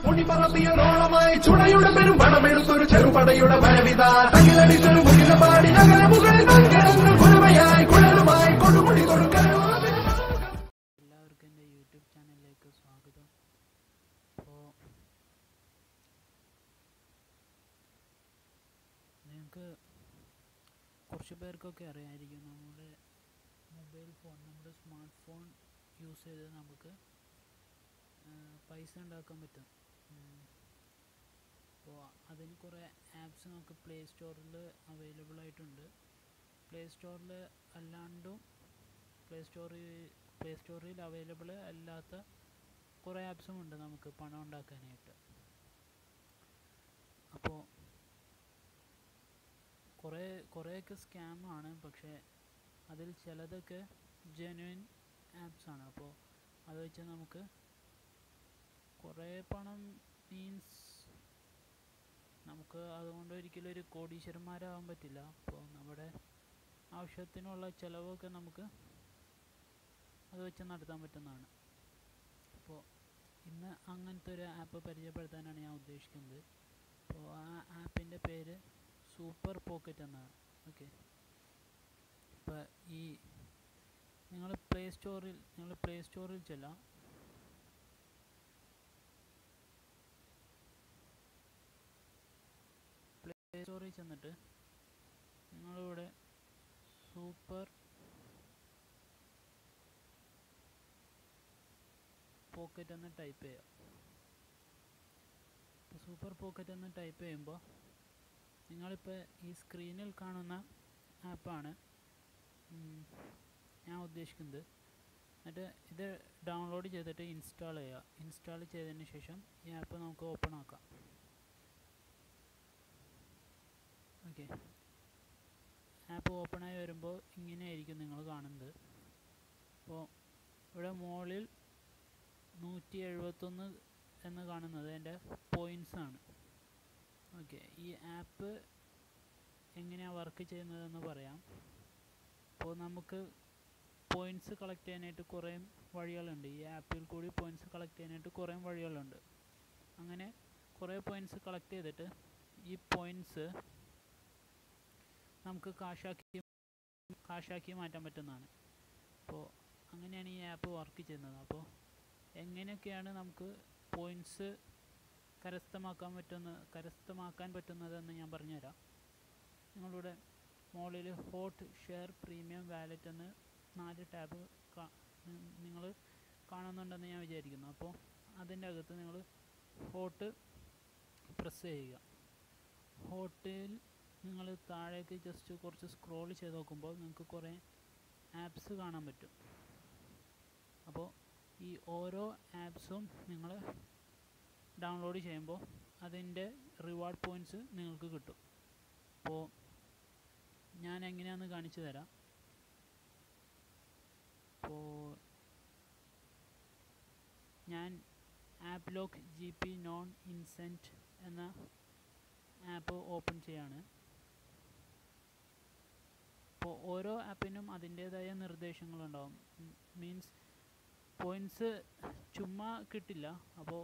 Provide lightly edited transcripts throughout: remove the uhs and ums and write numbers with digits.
മുടിപറത്തിയൊരോളമായി ചുടയുടെ പെരും പണമെടുത്തൊരു ചെറുപടയുടെ വരവിത തകിലടിച്ചൊരു മുടിലപാടി നഗര മുകളിൽ പങ്കിടങ്ങൾ കുഴമയായി കുഴലുമായി കൊടുമുടി കൊടുക്കാൻ. എല്ലാവർക്കും എൻ്റെ യൂട്യൂബ് ചാനലിലേക്ക് സ്വാഗതം. അപ്പോൾ നിങ്ങൾക്ക് കുറച്ച് പേർക്കൊക്കെ അറിയാമായിരിക്കും, നമ്മുടെ മൊബൈൽ ഫോൺ, നമ്മുടെ സ്മാർട്ട് ഫോൺ യൂസ് ചെയ്ത് നമുക്ക് പൈസ ഉണ്ടാക്കാൻ പറ്റും. അപ്പോൾ അതിന് കുറേ ആപ്സ് നമുക്ക് പ്ലേ സ്റ്റോറിൽ അവൈലബിൾ ആയിട്ടുണ്ട്. പ്ലേ സ്റ്റോറിൽ അല്ലാണ്ടും പ്ലേ സ്റ്റോറിൽ അവൈലബിൾ അല്ലാത്ത കുറേ ആപ്സും ഉണ്ട് നമുക്ക് പണം ഉണ്ടാക്കാനായിട്ട്. അപ്പോൾ കുറേയൊക്കെ സ്കാമാണ്, പക്ഷേ അതിൽ ചിലതൊക്കെ ജെന്യുവൻ ആപ്സാണ്. അപ്പോൾ അത് വെച്ച് നമുക്ക് കുറേ പണം മീൻസ് നമുക്ക് അതുകൊണ്ട് ഒരിക്കലും ഒരു കോടീശ്വരന്മാരാകാൻ പറ്റില്ല. അപ്പോൾ നമ്മുടെ ആവശ്യത്തിനുള്ള ചിലവൊക്കെ നമുക്ക് അത് വെച്ച് നടത്താൻ പറ്റുന്നതാണ്. അപ്പോൾ ഇന്ന് അങ്ങനത്തെ ഒരു ആപ്പ് പരിചയപ്പെടുത്താനാണ് ഞാൻ ഉദ്ദേശിക്കുന്നത്. അപ്പോൾ ആ ആപ്പിൻ്റെ പേര് സൂപ്പർ പോക്കറ്റ് എന്നാണ്. ഓക്കെ, ഇപ്പോൾ നിങ്ങൾ പ്ലേ സ്റ്റോറിൽ ചെല്ലാം. പ്ലേ സ്റ്റോറിൽ ചെന്നിട്ട് നിങ്ങളിവിടെ സൂപ്പർ പോക്കറ്റ് എന്ന് ടൈപ്പ് ചെയ്യുക. സൂപ്പർ പോക്കറ്റ് എന്ന് ടൈപ്പ് ചെയ്യുമ്പോൾ നിങ്ങളിപ്പോൾ ഈ സ്ക്രീനിൽ കാണുന്ന ആപ്പാണ് ഞാൻ ഉദ്ദേശിക്കുന്നത്. എന്നിട്ട് ഇത് ഡൗൺലോഡ് ചെയ്തിട്ട് ഇൻസ്റ്റാൾ ചെയ്യുക. ഇൻസ്റ്റാൾ ചെയ്തതിന് ശേഷം ഈ ആപ്പ് നമുക്ക് ഓപ്പൺ ആക്കാം. ഓക്കെ, ആപ്പ് ഓപ്പണായി വരുമ്പോൾ ഇങ്ങനെയായിരിക്കും നിങ്ങൾ കാണുന്നത്. അപ്പോൾ ഇവിടെ മുകളിൽ 171 എന്ന് കാണുന്നത് എൻ്റെ പോയിൻറ്റ്സാണ്. ഓക്കെ, ഈ ആപ്പ് എങ്ങനെയാണ് വർക്ക് ചെയ്യുന്നതെന്ന് പറയാം. അപ്പോൾ നമുക്ക് പോയിൻറ്റ്സ് കളക്ട് ചെയ്യാനായിട്ട് കുറേ വഴികളുണ്ട്. ഈ ആപ്പിൽ കൂടി പോയിൻറ്റ്സ് കളക്ട് ചെയ്യാനായിട്ട് കുറേ വഴികളുണ്ട്. അങ്ങനെ കുറേ പോയിൻറ്റ്സ് കളക്ട് ചെയ്തിട്ട് ഈ പോയിൻറ്റ്സ് നമുക്ക് കാശാക്കി മാറ്റാൻ പറ്റുന്നതാണ്. അപ്പോൾ അങ്ങനെയാണ് ഈ ആപ്പ് വർക്ക് ചെയ്യുന്നത്. അപ്പോൾ എങ്ങനെയൊക്കെയാണ് നമുക്ക് പോയിൻറ്റ്സ് കരസ്ഥമാക്കാൻ പറ്റുന്നതെന്ന് ഞാൻ പറഞ്ഞുതരാം. നിങ്ങളിവിടെ മുകളിൽ ഹോട്ട് ഷെയർ പ്രീമിയം വാലറ്റ് എന്ന് 4 ടാബ് നിങ്ങൾ കാണുന്നുണ്ടെന്ന് ഞാൻ വിചാരിക്കുന്നു. അപ്പോൾ അതിൻ്റെ അകത്ത് നിങ്ങൾ ഹോട്ട് പ്രസ് ചെയ്യുക. ഹോട്ടിൽ നിങ്ങൾ താഴേക്ക് ജസ്റ്റ് കുറച്ച് സ്ക്രോൾ ചെയ്ത് നോക്കുമ്പോൾ നിങ്ങൾക്ക് കുറേ ആപ്സ് കാണാൻ പറ്റും. അപ്പോൾ ഈ ഓരോ ആപ്സും നിങ്ങൾ ഡൗൺലോഡ് ചെയ്യുമ്പോൾ അതിൻ്റെ റിവാർഡ് പോയിൻറ്റ്സ് നിങ്ങൾക്ക് കിട്ടും. അപ്പോൾ ഞാൻ എങ്ങനെയാണെന്ന് കാണിച്ചു തരാം. അപ്പോൾ ഞാൻ ആപ്പ് ലോക്ക് GP നോൺ ഇൻസെൻറ്റ് എന്ന ആപ്പ് ഓപ്പൺ ചെയ്യാണ്. അപ്പോൾ ഓരോ ആപ്പിനും അതിൻ്റേതായ നിർദ്ദേശങ്ങളുണ്ടാവും. മീൻസ് പോയിൻറ്റ്സ് ചുമ്മാ കിട്ടില്ല. അപ്പോൾ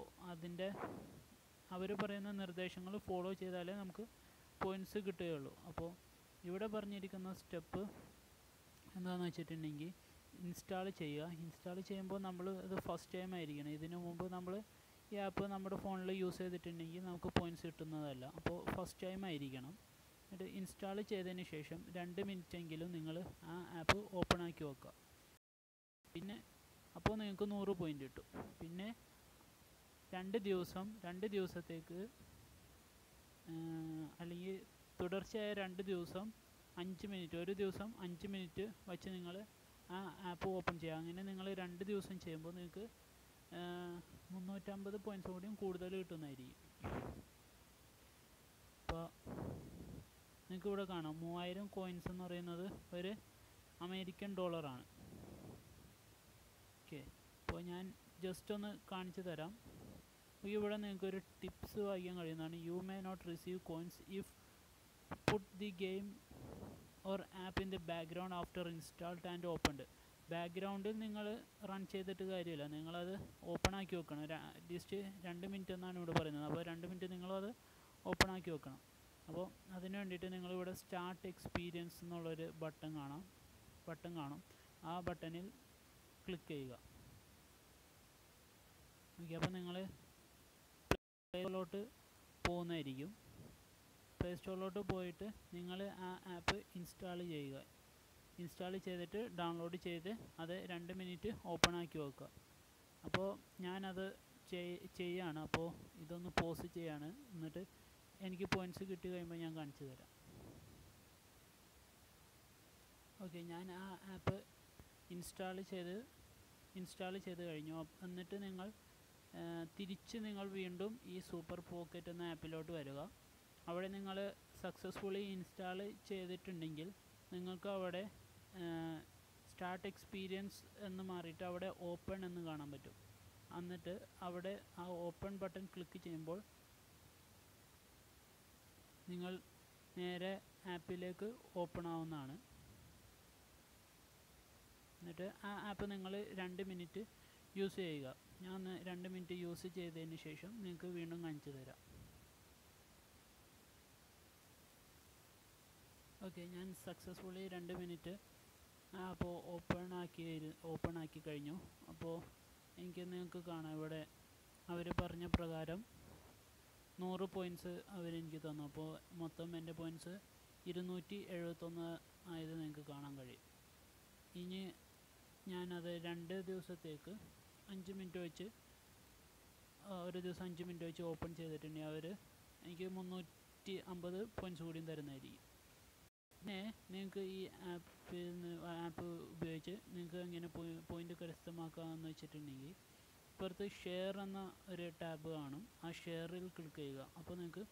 അവർ പറയുന്ന നിർദ്ദേശങ്ങൾ ഫോളോ ചെയ്താലേ നമുക്ക് പോയിൻറ്റ്സ് കിട്ടുകയുള്ളൂ. അപ്പോൾ ഇവിടെ പറഞ്ഞിരിക്കുന്ന സ്റ്റെപ്പ് എന്താണെന്ന് വെച്ചിട്ടുണ്ടെങ്കിൽ ഇൻസ്റ്റാൾ ചെയ്യുക. ഇൻസ്റ്റാൾ ചെയ്യുമ്പോൾ നമ്മൾ ഇത് ഫസ്റ്റ് ടൈം ആയിരിക്കണം. ഇതിനു മുമ്പ് നമ്മൾ ഈ ആപ്പ് നമ്മുടെ ഫോണിൽ യൂസ് ചെയ്തിട്ടുണ്ടെങ്കിൽ നമുക്ക് പോയിൻറ്റ്സ് കിട്ടുന്നതല്ല. അപ്പോൾ ഫസ്റ്റ് ടൈം ആയിരിക്കണം. എന്നിട്ട് ഇൻസ്റ്റാൾ ചെയ്തതിന് ശേഷം 2 മിനിറ്റെങ്കിലും നിങ്ങൾ ആ ആപ്പ് ഓപ്പൺ ആക്കി വെക്കുക. പിന്നെ അപ്പോൾ നിങ്ങൾക്ക് 100 പോയിൻ്റ് കിട്ടും. പിന്നെ 2 ദിവസത്തേക്ക് അല്ലെങ്കിൽ തുടർച്ചയായ 2 ദിവസം 5 മിനിറ്റ്, ഒരു ദിവസം 5 മിനിറ്റ് വച്ച് നിങ്ങൾ ആ ആപ്പ് ഓപ്പൺ ചെയ്യുക. അങ്ങനെ നിങ്ങൾ 2 ദിവസം ചെയ്യുമ്പോൾ നിങ്ങൾക്ക് 350 പോയിൻറ്റ്സ് കൂടിയും കൂടുതൽ കിട്ടുന്നതായിരിക്കും. അപ്പോൾ നിങ്ങൾക്ക് ഇവിടെ കാണാം 3000 കോയിൻസ് എന്ന് പറയുന്നത് ഒരു അമേരിക്കൻ ഡോളറാണ്. ഓക്കെ, അപ്പോൾ ഞാൻ ജസ്റ്റ് ഒന്ന് കാണിച്ചു തരാം. ഇവിടെ നിങ്ങൾക്കൊരു ടിപ്സ് വായിക്കാൻ കഴിയുന്നതാണ്. You may not receive coins if put the game or app in the background after installed and opened. ബാക്ക്ഗ്രൗണ്ടിൽ നിങ്ങൾ റൺ ചെയ്തിട്ട് കാര്യമില്ല, നിങ്ങളത് ഓപ്പൺ ആക്കി വെക്കണം. അറ്റ്ലീസ്റ്റ് 2 മിനിറ്റ് എന്നാണ് ഇവിടെ പറയുന്നത്. അപ്പോൾ 2 മിനിറ്റ് നിങ്ങളത് ഓപ്പൺ ആക്കി വെക്കണം. അപ്പോൾ അതിന് വേണ്ടിയിട്ട് നിങ്ങളിവിടെ സ്റ്റാർട്ട് എക്സ്പീരിയൻസ് എന്നുള്ളൊരു ബട്ടൺ കാണും. ആ ബട്ടണിൽ ക്ലിക്ക് ചെയ്യുക. ഓക്കെ, അപ്പോൾ നിങ്ങൾ പ്ലേ സ്റ്റോറിലോട്ട് പോകുന്നതായിരിക്കും. പ്ലേ സ്റ്റോറിലോട്ട് പോയിട്ട് നിങ്ങൾ ആ ആപ്പ് ഇൻസ്റ്റാൾ ചെയ്യുക. ഇൻസ്റ്റാൾ ചെയ്തിട്ട് ഡൗൺലോഡ് ചെയ്ത് അത് 2 മിനിറ്റ് ഓപ്പൺ ആക്കി വെക്കുക. അപ്പോൾ ഞാനത് ചെയ്യാണ്. അപ്പോൾ ഇതൊന്ന് പോസ് ചെയ്യാണ്. എന്നിട്ട് എനിക്ക് പോയിൻറ്റ്സ് കിട്ടി കഴിയുമ്പോൾ ഞാൻ കാണിച്ചു തരാം. ഓക്കെ, ഞാൻ ആ ആപ്പ് ഇൻസ്റ്റാൾ ചെയ്ത് കഴിഞ്ഞു. എന്നിട്ട് നിങ്ങൾ തിരിച്ച് നിങ്ങൾ വീണ്ടും ഈ സൂപ്പർ പോക്കറ്റ് എന്ന ആപ്പിലോട്ട് വരിക. അവിടെ നിങ്ങൾ സക്സസ്ഫുള്ളി ഇൻസ്റ്റാൾ ചെയ്തിട്ടുണ്ടെങ്കിൽ നിങ്ങൾക്ക് അവിടെ സ്റ്റാർട്ട് എക്സ്പീരിയൻസ് എന്ന് മാറിയിട്ട് അവിടെ ഓപ്പൺ എന്ന് കാണാൻ പറ്റും. എന്നിട്ട് അവിടെ ആ ഓപ്പൺ ബട്ടൺ ക്ലിക്ക് ചെയ്യുമ്പോൾ നിങ്ങൾ നേരെ ആപ്പിലേക്ക് ഓപ്പൺ ആവുന്നതാണ്. എന്നിട്ട് ആ ആപ്പ് നിങ്ങൾ 2 മിനിറ്റ് യൂസ് ചെയ്യുക. ഞാൻ 2 മിനിറ്റ് യൂസ് ചെയ്തതിന് ശേഷം നിങ്ങൾക്ക് വീണ്ടും കാണിച്ചു തരാം. ഓക്കെ, ഞാൻ സക്സസ്ഫുള്ളി 2 മിനിറ്റ് അപ്പോൾ ഓപ്പൺ ആക്കി കഴിഞ്ഞു. അപ്പോൾ നിങ്ങൾക്ക് കാണാം ഇവിടെ അവർ പറഞ്ഞ പ്രകാരം 100 പോയിൻറ്റ്സ് അവരെനിക്ക് തന്നു. അപ്പോൾ മൊത്തം എൻ്റെ പോയിൻറ്റ്സ് 271 ആയത് നിങ്ങൾക്ക് കാണാൻ കഴിയും. ഇനി ഞാനത് 2 ദിവസത്തേക്ക് 5 മിനിറ്റ് വെച്ച് ഒരു ദിവസം 5 മിനിറ്റ് വെച്ച് ഓപ്പൺ ചെയ്തിട്ടുണ്ടെങ്കിൽ അവർ എനിക്ക് 350 പോയിൻറ്റ്സ് കൂടിയും തരുന്നതായിരിക്കും. പിന്നെ നിങ്ങൾക്ക് ഈ ആപ്പ് ഉപയോഗിച്ച് നിങ്ങൾക്ക് എങ്ങനെ പോയിൻ്റ് കരസ്ഥമാക്കാമെന്ന് വെച്ചിട്ടുണ്ടെങ്കിൽ ഇപ്പുറത്ത് ഷെയർ എന്ന ഒരു ടാബ് കാണും. ആ ഷെയറിൽ ക്ലിക്ക് ചെയ്യുക. അപ്പോൾ നിങ്ങൾക്ക്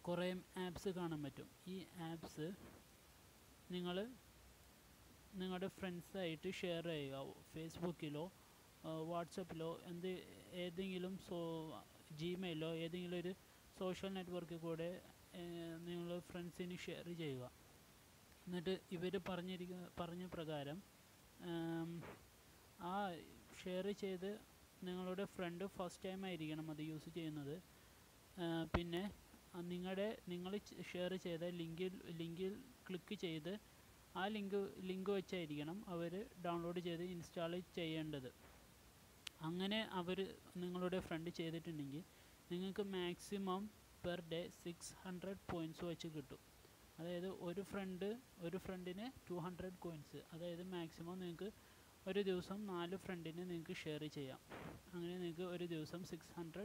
കുറേ ആപ്സ് കാണാൻ പറ്റും. ഈ ആപ്സ് നിങ്ങൾ നിങ്ങളുടെ ഫ്രണ്ട്സായിട്ട് ഷെയർ ചെയ്യുക. ഫേസ്ബുക്കിലോ വാട്സപ്പിലോ ഏതെങ്കിലും ജിമെയിലോ ഏതെങ്കിലും ഒരു സോഷ്യൽ നെറ്റ്വർക്കിൽ കൂടെ നിങ്ങൾ ഫ്രണ്ട്സിന് ഷെയർ ചെയ്യുക. എന്നിട്ട് ഇവർ പറഞ്ഞ പ്രകാരം ആ ഷെയർ ചെയ്ത് നിങ്ങളുടെ ഫ്രണ്ട് ഫസ്റ്റ് ടൈം ആയിരിക്കണം അത് യൂസ് ചെയ്യുന്നത്. പിന്നെ നിങ്ങൾ ഷെയർ ചെയ്ത ലിങ്കിൽ ക്ലിക്ക് ചെയ്ത് ആ ലിങ്ക് വെച്ചായിരിക്കണം അവർ ഡൗൺലോഡ് ചെയ്ത് ഇൻസ്റ്റാൾ ചെയ്യേണ്ടത്. അങ്ങനെ നിങ്ങളുടെ ഫ്രണ്ട് ചെയ്തിട്ടുണ്ടെങ്കിൽ നിങ്ങൾക്ക് മാക്സിമം പെർ ഡേ 600 പോയിൻറ്റ്സ് വെച്ച് കിട്ടും. അതായത് ഒരു ഫ്രണ്ടിന് 200 കോയിൻസ്. അതായത് മാക്സിമം നിങ്ങൾക്ക് ഒരു ദിവസം 4 ഫ്രണ്ടിന് നിങ്ങൾക്ക് ഷെയർ ചെയ്യാം. അങ്ങനെ നിങ്ങൾക്ക് ഒരു ദിവസം 600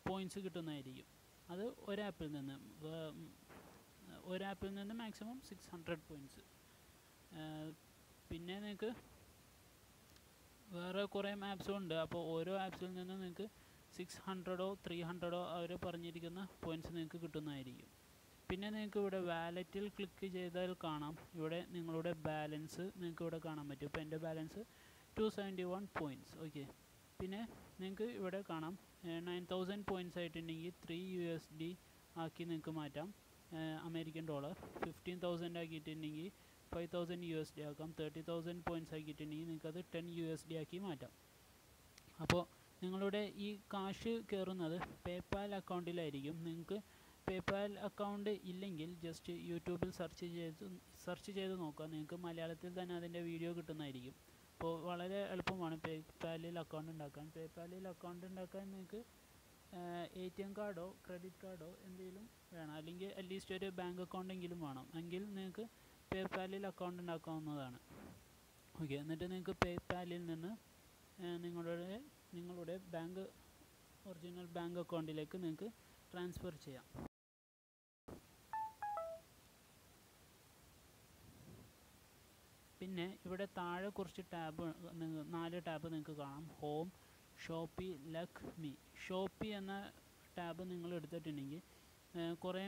പോയിൻറ്റ്സ് കിട്ടുന്നതായിരിക്കും. അത് ഒരാപ്പിൽ നിന്ന് മാക്സിമം 600 പോയിൻറ്റ്സ്. പിന്നെ നിങ്ങൾക്ക് വേറെ കുറേ ആപ്സും ഉണ്ട്. അപ്പോൾ ഓരോ ആപ്സിൽ നിന്നും നിങ്ങൾക്ക് 600 300 അവർ പറഞ്ഞിരിക്കുന്ന പോയിൻറ്റ്സ് നിങ്ങൾക്ക് കിട്ടുന്നതായിരിക്കും. പിന്നെ നിങ്ങൾക്ക് ഇവിടെ വാലറ്റിൽ ക്ലിക്ക് ചെയ്താൽ കാണാം ഇവിടെ നിങ്ങളുടെ ബാലൻസ് നിങ്ങൾക്ക് ഇവിടെ കാണാൻ പറ്റും. ഇപ്പോൾ എൻ്റെ ബാലൻസ് 271 പോയിൻറ്റ്സ്. ഓക്കെ, പിന്നെ നിങ്ങൾക്ക് ഇവിടെ കാണാം 9000 പോയിൻറ്റ്സ് ആയിട്ടുണ്ടെങ്കിൽ 3 USD ആക്കി നിങ്ങൾക്ക് മാറ്റാം, അമേരിക്കൻ ഡോളർ. 15,000 ആക്കിയിട്ടുണ്ടെങ്കിൽ 5,000 USD ആക്കാം. 30,000 പോയിൻറ്റ്സ് ആക്കിയിട്ടുണ്ടെങ്കിൽ നിങ്ങൾക്കത് 10 USD ആക്കി മാറ്റാം. അപ്പോൾ നിങ്ങളുടെ ഈ കാശ് കയറുന്നത് പേപ്പാൽ അക്കൗണ്ടിലായിരിക്കും. നിങ്ങൾക്ക് പേപ്പാൽ അക്കൗണ്ട് ഇല്ലെങ്കിൽ ജസ്റ്റ് യൂട്യൂബിൽ സെർച്ച് ചെയ്ത് നോക്കുക. നിങ്ങൾക്ക് മലയാളത്തിൽ തന്നെ അതിൻ്റെ വീഡിയോ കിട്ടുന്നതായിരിക്കും. അപ്പോൾ വളരെ എളുപ്പമാണ് പേപ്പാലിൽ അക്കൗണ്ട് ഉണ്ടാക്കാൻ. പേപ്പാലിൽ അക്കൗണ്ട് ഉണ്ടാക്കാൻ നിങ്ങൾക്ക് ATM കാർഡോ ക്രെഡിറ്റ് കാർഡോ എന്തെങ്കിലും വേണം, അല്ലെങ്കിൽ അറ്റ്ലീസ്റ്റ് ഒരു ബാങ്ക് അക്കൗണ്ടെങ്കിലും വേണം. എങ്കിൽ നിങ്ങൾക്ക് പേപ്പാലിൽ അക്കൗണ്ട് ഉണ്ടാക്കാവുന്നതാണ്. ഓക്കെ, എന്നിട്ട് നിങ്ങൾക്ക് പേപ്പാലിൽ നിന്ന് നിങ്ങളുടെ ഒറിജിനൽ ബാങ്ക് അക്കൗണ്ടിലേക്ക് നിങ്ങൾക്ക് ട്രാൻസ്ഫർ ചെയ്യാം. പിന്നെ ഇവിടെ താഴെ കുറച്ച് 4 ടാബ് നിങ്ങൾക്ക് കാണാം. Home, Shopee, luck, me. Shopee എന്ന ടാബ് നിങ്ങൾ എടുത്തിട്ടുണ്ടെങ്കിൽ കുറേ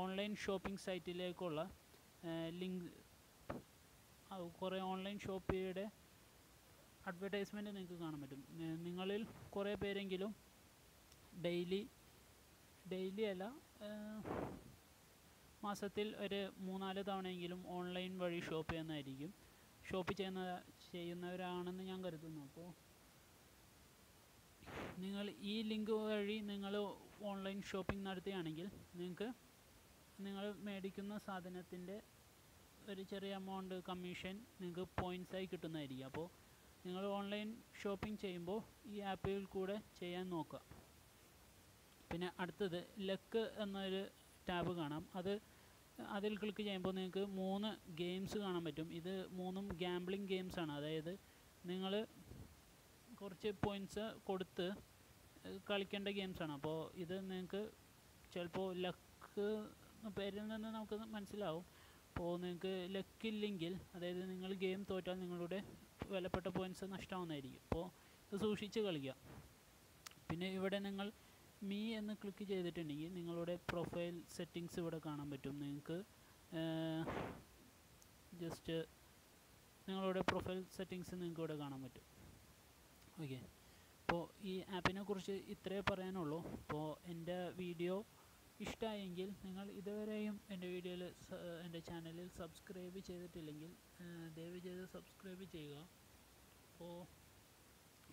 ഓൺലൈൻ ഷോപ്പിംഗ് സൈറ്റിലേക്കുള്ള കുറേ ഓൺലൈൻ ഷോപ്പിയുടെ അഡ്വർടൈസ്മെൻറ്റ് നിങ്ങൾക്ക് കാണാൻ പറ്റും. നിങ്ങളിൽ കുറേ പേരെങ്കിലും ഡെയിലി അല്ല മാസത്തിൽ ഒരു 3-4 തവണയെങ്കിലും ഓൺലൈൻ വഴി ഷോപ്പ് ചെയ്യുന്നതായിരിക്കും. ഷോപ്പ് ചെയ്യുന്നവരാണെന്ന് ഞാൻ കരുതുന്നു. അപ്പോൾ നിങ്ങൾ ഈ ലിങ്ക് വഴി നിങ്ങൾ ഓൺലൈൻ ഷോപ്പിംഗ് നടത്തുകയാണെങ്കിൽ നിങ്ങൾക്ക് നിങ്ങൾ മേടിക്കുന്ന സാധനത്തിൻ്റെ ഒരു ചെറിയ എമൗണ്ട് കമ്മീഷൻ നിങ്ങൾക്ക് പോയിൻറ്റ്സായി കിട്ടുന്നതായിരിക്കും. അപ്പോൾ നിങ്ങൾ ഓൺലൈൻ ഷോപ്പിംഗ് ചെയ്യുമ്പോൾ ഈ ആപ്പിൽ കൂടെ ചെയ്യാൻ നോക്കുക. പിന്നെ അടുത്തത് ലക്ക് എന്നൊരു ടാബ് കാണാം. അതിൽ ക്ലിക്ക് ചെയ്യുമ്പോൾ നിങ്ങൾക്ക് 3 ഗെയിംസ് കാണാൻ പറ്റും. ഇത് 3ഉം ഗാംബ്ലിംഗ് ഗെയിംസാണ്. അതായത് നിങ്ങൾ കുറച്ച് പോയിൻറ്റ്സ് കൊടുത്ത് കളിക്കേണ്ട ഗെയിംസാണ്. അപ്പോൾ ഇത് നിങ്ങൾക്ക് ചിലപ്പോൾ ലക്ക് പേരിൽ നിന്ന് നമുക്ക് മനസ്സിലാവും. അപ്പോൾ നിങ്ങൾക്ക് ലക്കില്ലെങ്കിൽ, അതായത് നിങ്ങൾ ഗെയിം തോറ്റാൽ നിങ്ങളുടെ വിലപ്പെട്ട പോയിൻറ്റ്സ് നഷ്ടമാവുന്നതായിരിക്കും. അപ്പോൾ ഇത് സൂക്ഷിച്ച് കളിക്കുക. പിന്നെ ഇവിടെ നിങ്ങൾ മീ എന്ന് ക്ലിക്ക് ചെയ്തിട്ടുണ്ടെങ്കിൽ നിങ്ങളുടെ പ്രൊഫൈൽ സെറ്റിങ്സ് ഇവിടെ കാണാൻ പറ്റും. നിങ്ങൾക്ക് ജസ്റ്റ് നിങ്ങളുടെ പ്രൊഫൈൽ സെറ്റിങ്സ് നിങ്ങൾക്ക് ഇവിടെ കാണാൻ പറ്റും. ഓക്കെ, അപ്പോൾ ഈ ആപ്പിനെ കുറിച്ച് ഇത്രേ പറയാനുള്ളൂ. അപ്പോൾ എൻ്റെ വീഡിയോ ഇഷ്ടമായെങ്കിൽ നിങ്ങൾ ഇതുവരെയും എൻ്റെ ചാനലിൽ സബ്സ്ക്രൈബ് ചെയ്തിട്ടില്ലെങ്കിൽ ദയവ് ചെയ്ത് സബ്സ്ക്രൈബ് ചെയ്യുക. അപ്പോൾ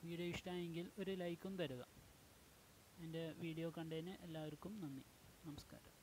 വീഡിയോ ഇഷ്ടമായെങ്കിൽ ഒരു ലൈക്കും തരിക. എൻ്റെ വീഡിയോ കണ്ടതിന് എല്ലാവർക്കും നന്ദി. നമസ്കാരം.